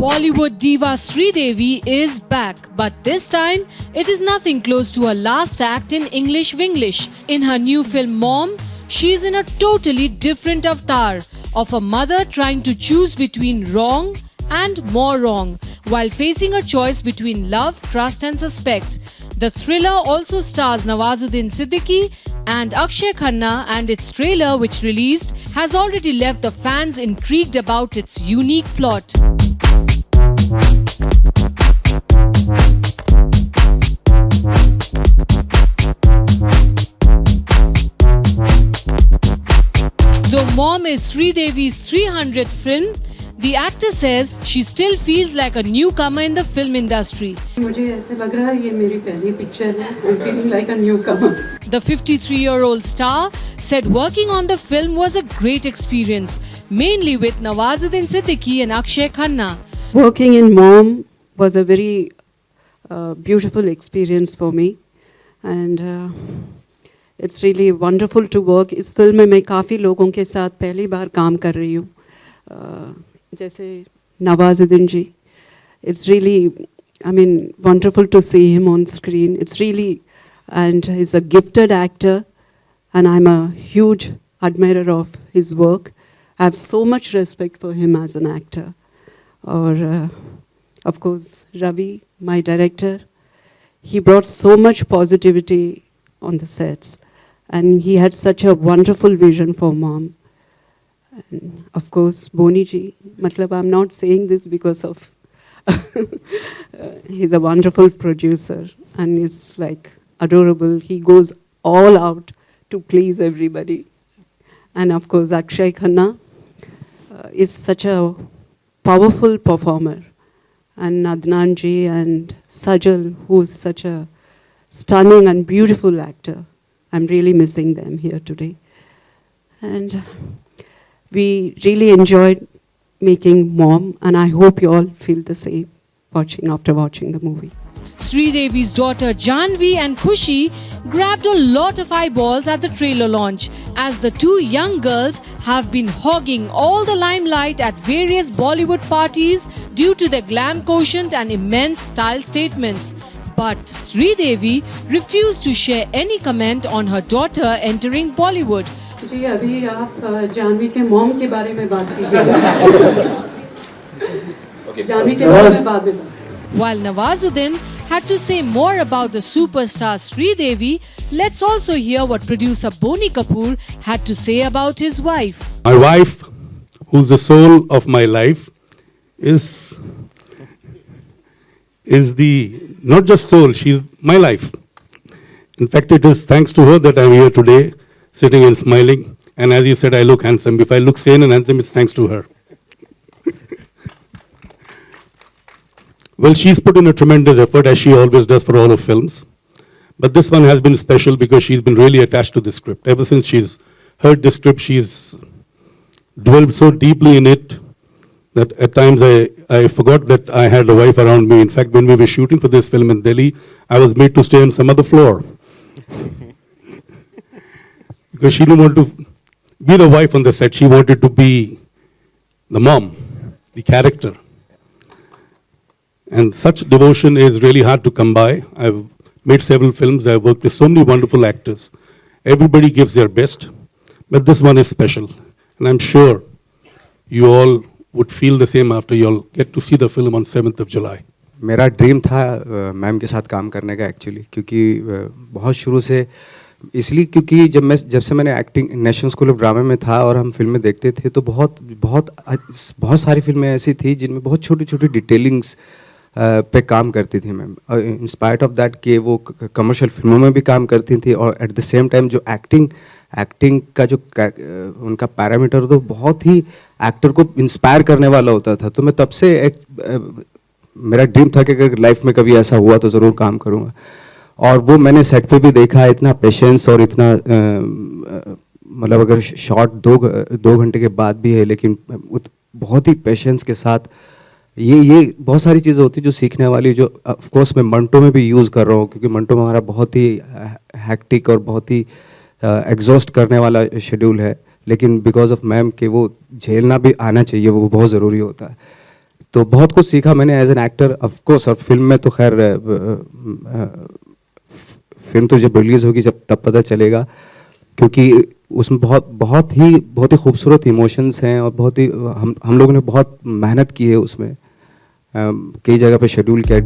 Bollywood diva Sridevi is back, but this time it is nothing close to her last act in English Winglish. In her new film Mom, she is in a totally different avatar of a mother trying to choose between wrong and more wrong while facing a choice between love, trust and suspect. The thriller also stars Nawazuddin Siddiqui and Akshay Khanna, and its trailer, which released, has already left the fans intrigued about its unique plot. Though Mom is Sridevi's 300th film, the actor says she still feels like a newcomer in the film industry. मुझे ऐसा लग रहा है ये मेरी पहली picture है. I'm feeling like a newcomer. The 53-year-old star said working on the film was a great experience, mainly with Nawazuddin Siddiqui and Akshay Khanna. Working in Mom was a very beautiful experience for me, and it's really wonderful to work. इस film में मैं काफ़ी लोगों के साथ पहली बार काम कर रही हूँ, जैसे Nawazuddin ji. It's really, I mean, wonderful to see him on screen. It's really, and he's a gifted actor, and I'm a huge admirer of his work. I have so much respect for him as an actor. Or, of course, Ravi, my director, he brought so much positivity on the sets, and he had such a wonderful vision for Mom. And of course, Boni ji, matlab I'm not saying this because of, he's a wonderful producer and he's like adorable. He goes all out to please everybody. And of course, Akshay Khanna is such a powerful performer. And Adnan ji and Sajal, who's such a stunning and beautiful actor. I'm really missing them here today. And we really enjoyed making Mom, and I hope you all feel the same after watching the movie. Sridevi's daughter Janvi and Khushi grabbed a lot of eyeballs at the trailer launch, as the two young girls have been hogging all the limelight at various Bollywood parties due to their glam quotient and immense style statements. But Sridevi refused to share any comment on her daughter entering Bollywood. जी अभी आप जानवी के mom के बारे में बात कीजिए. जानवी के बारे में बाद में. While Nawazuddin had to say more about the superstar Sridevi, let's also hear what producer Boni Kapoor had to say about his wife. My wife, who's the soul of my life, is the not just soul, she's my life. In fact, it is thanks to her that I'm here today, sitting and smiling. And as you said, I look handsome. If I look sane and handsome, it's thanks to her. Well, she's put in a tremendous effort, as she always does for all her films. But this one has been special because she's been really attached to the script. Ever since she's heard the script, she's dwelled so deeply in it that at times I forgot that I had a wife around me. In fact, when we were shooting for this film in Delhi, I was made to stay on some other floor. Because she didn't want to be the wife on the set. She wanted to be the mom, the character. And such devotion is really hard to come by. I've made several films. I've worked with so many wonderful actors. Everybody gives their best, but this one is special. And I'm sure you all would feel the same after you all get to see the film on 7th of July. मेरा dream था ma'am के साथ काम करने का actually, क्योंकि बहुत शुरू से इसलिए क्योंकि जब से मैंने acting national school of drama में था और हम फिल्में देखते थे तो बहुत सारी फिल्में ऐसी थी जिनमें बहुत छोटी छोटी डिटेलिंग्स पे काम करती थी ma'am. In spite of that कि वो कमर्शियल फिल्मों में भी काम करती थी और एट द सेम टाइम जो एक्टिंग का जो उनका पैरामीटर तो बहुत ही एक्टर को इंस्पायर करने वाला होता था. तो मैं तब से मेरा ड्रीम था कि अगर लाइफ में कभी ऐसा हुआ तो ज़रूर काम करूँगा. और वो मैंने सेट पे भी देखा, इतना पेशेंस और इतना मतलब अगर शॉट 2 घंटे के बाद भी है लेकिन बहुत ही पेशेंस के साथ ये बहुत सारी चीज़ें होती जो सीखने वाली, जो ऑफ कोर्स मैं मंटो में भी यूज़ कर रहा हूँ क्योंकि मंटो में हमारा बहुत ही हैक्टिक और बहुत ही एग्जॉस्ट करने वाला शेड्यूल है, लेकिन बिकॉज ऑफ मैम के वो झेलना भी आना चाहिए, वो बहुत ज़रूरी होता है. तो बहुत कुछ सीखा मैंने as an actor of course. और फिल्म में तो खैर फिल्म तो जब रिलीज़ होगी जब तब पता चलेगा, क्योंकि उसमें बहुत ही खूबसूरत इमोशंस हैं और बहुत ही हम लोगों ने बहुत मेहनत की है उसमें, कई जगह पे शेड्यूल किया।